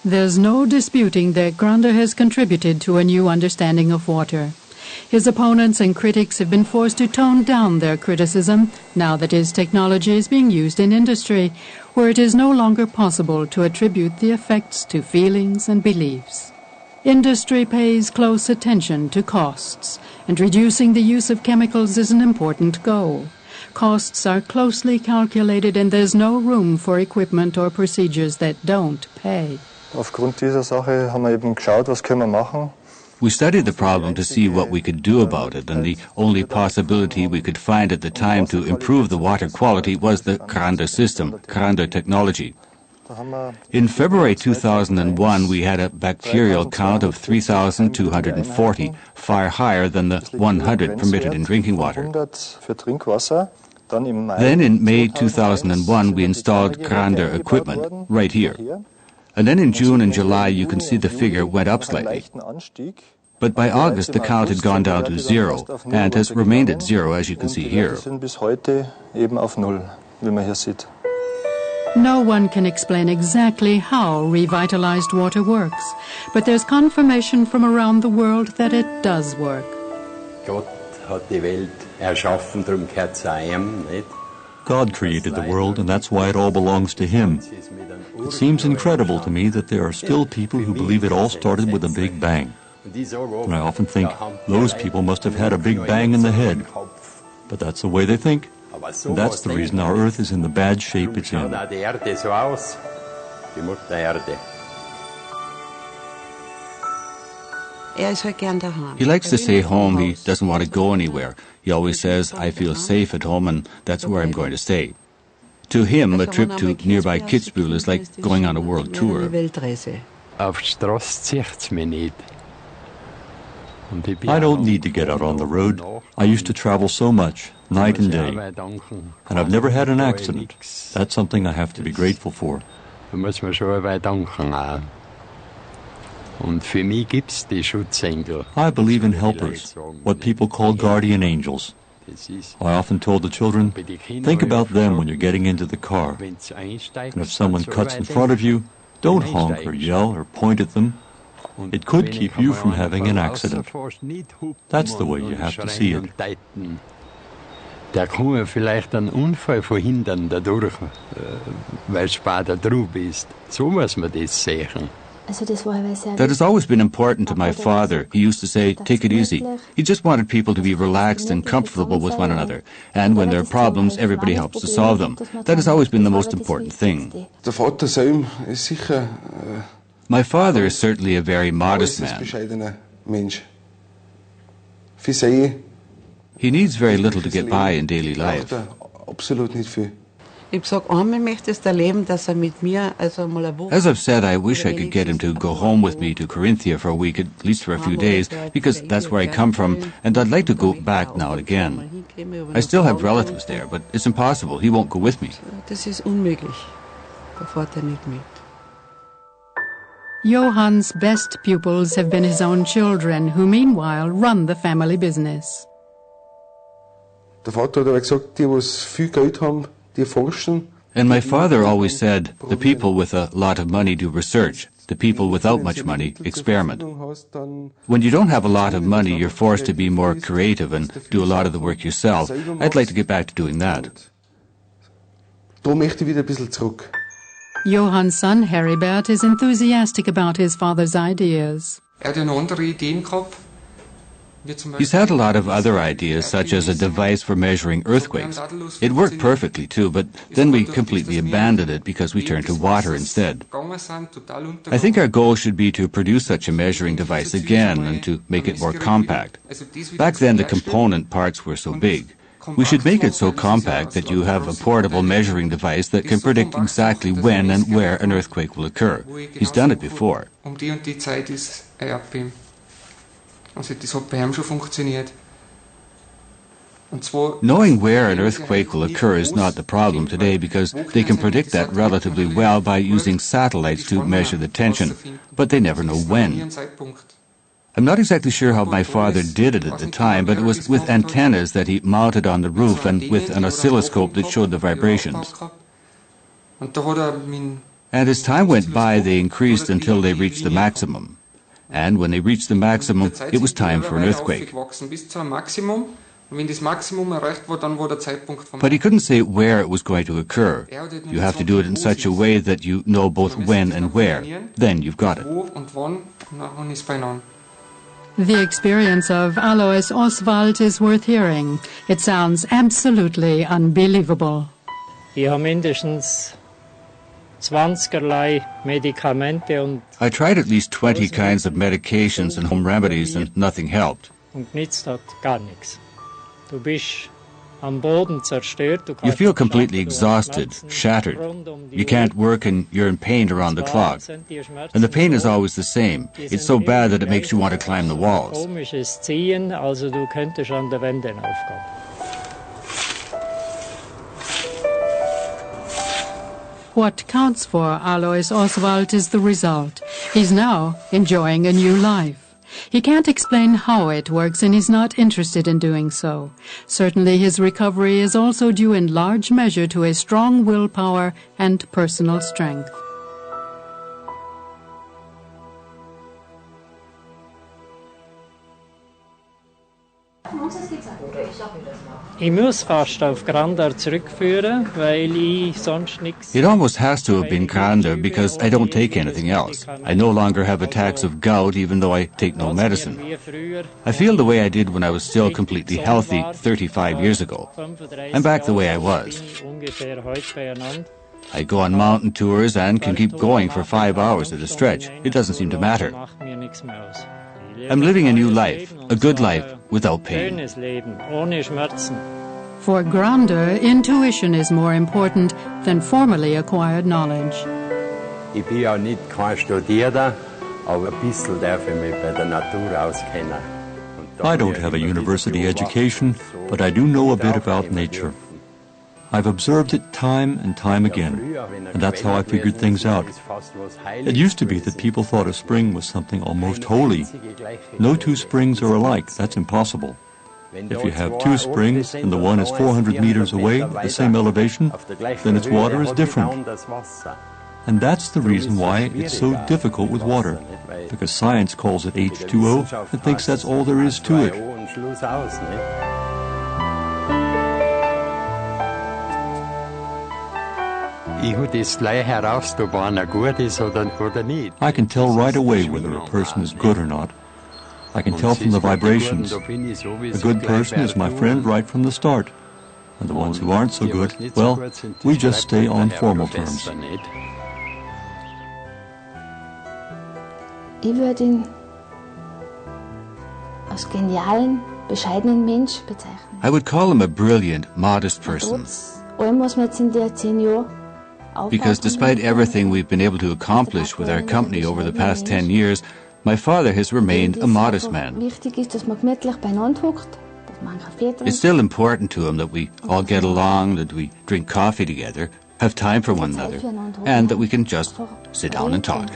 There's no disputing that Grander has contributed to a new understanding of water. His opponents and critics have been forced to tone down their criticism now that his technology is being used in industry, where it is no longer possible to attribute the effects to feelings and beliefs. Industry pays close attention to costs, and reducing the use of chemicals is an important goal. Costs are closely calculated, and there's no room for equipment or procedures that don't pay. Aufgrund dieser Sache haben wir eben geschaut, was können wir machen. We studied the problem to see what we could do about it, and the only possibility we could find at the time to improve the water quality was the Grander system, Grander technology. In February 2001, we had a bacterial count of 3,240, far higher than the 100 permitted in drinking water. Then in May 2001, we installed Grander equipment right here. And then in June and July, you can see the figure went up slightly. But by August, the count had gone down to 0 and has remained at 0, as you can see here. No one can explain exactly how revitalized water works, but there's confirmation from around the world that it does work. Gott hat die Welt erschaffen, darum gehört es ihm, nicht? God created the world, and that's why it all belongs to Him. It seems incredible to me that there are still people who believe it all started with a big bang. And I often think those people must have had a big bang in the head. But that's the way they think. And that's the reason our Earth is in the bad shape it's in. He likes to stay home. He doesn't want to go anywhere. He always says, I feel safe at home, and that's where I'm going to stay. To him, a trip to nearby Kitzbühel is like going on a world tour. I don't need to get out on the road. I used to travel so much, night and day. And I've never had an accident. That's something I have to be grateful for. I believe in helpers, what people call guardian angels. I often told the children, think about them when you're getting into the car. And if someone cuts in front of you, don't honk or yell or point at them. It could keep you from having an accident. That's the way you have to see it. Der kann vielleicht einen Unfall verhindern dadurch, weil später drauf ist. So muss man das sehen. That has always been important to my father. He used to say, take it easy. He just wanted people to be relaxed and comfortable with one another. And when there are problems, everybody helps to solve them. That has always been the most important thing. My father is certainly a very modest man. He needs very little to get by in daily life. As I've said, I wish I could get him to go home with me to Corinthia for a week, at least for a few days, because that's where I come from, and I'd like to go back now and again. I still have relatives there, but it's impossible. He won't go with me. Johann's best pupils have been his own children, who meanwhile run the family business. And my father always said, the people with a lot of money do research. The people without much money experiment. When you don't have a lot of money, you're forced to be more creative and do a lot of the work yourself. I'd like to get back to doing that. Johann's son, Heribert, is enthusiastic about his father's ideas. He's had a lot of other ideas, such as a device for measuring earthquakes. It worked perfectly too, but then we completely abandoned it because we turned to water instead. I think our goal should be to produce such a measuring device again and to make it more compact. Back then the component parts were so big. We should make it so compact that you have a portable measuring device that can predict exactly when and where an earthquake will occur. He's done it before. Knowing where an earthquake will occur is not the problem today because they can predict that relatively well by using satellites to measure the tension, but they never know when. I'm not exactly sure how my father did it at the time, but it was with antennas that he mounted on the roof and with an oscilloscope that showed the vibrations. And as time went by, they increased until they reached the maximum. And when they reached the maximum, it was time for an earthquake. But he couldn't say where it was going to occur. You have to do it in such a way that you know both when and where. Then you've got it. The experience of Alois Oswald is worth hearing. It sounds absolutely unbelievable. Ich habe mindestens 20 Medikamente und I tried at least 20 kinds of medications and home remedies, and nothing helped. nützt hat gar nichts. Du bist am Boden zerstört. You feel completely exhausted, shattered. You can't work and you're in pain around the clock. And the pain is always the same. It's so bad that it makes you want to climb the walls. Komisches Ziehen, also du könntest an der Wände aufgehen. What counts for Alois Oswald is the result. He's now enjoying a new life. He can't explain how it works, and he's not interested in doing so. Certainly his recovery is also due in large measure to a strong willpower and personal strength. Ich muss fast auf Grander zurückführen, weil ich sonst nichts... It almost has to have been Grander because I don't take anything else. I no longer have attacks of gout even though I take no medicine. I feel the way I did when I was still completely healthy 35 years ago. I'm back the way I was. I go on mountain tours and can keep going for 5 hours at a stretch. It doesn't seem to matter. I'm living a new life, a good life without pain. For Grander, intuition is more important than formally acquired knowledge. Ich bin ja nicht kein Studierter, aber ein bisschen darf ich mich bei der Natur auskennen. I don't have a university education, but I do know a bit about nature. I've observed it time and time again, and that's how I figured things out. It used to be that people thought a spring was something almost holy. No two springs are alike, that's impossible. If you have two springs and the one is 400 meters away at the same elevation, then its water is different. And that's the reason why it's so difficult with water, because science calls it H2O and thinks that's all there is to it. I can tell right away whether a person is good or not. I can tell from the vibrations. A good person is my friend right from the start. And the ones who aren't so good, well, we just stay on formal terms. Ich würde ihn als genialen, bescheidenen Mensch bezeichnen. I would call him a brilliant, modest person. Allem, was wir jetzt in der 10 Jahren Because despite everything we've been able to accomplish with our company over the past 10 years, my father has remained a modest man. It's still important to him that we all get along, that we drink coffee together, have time for one another, and that we can just sit down and talk.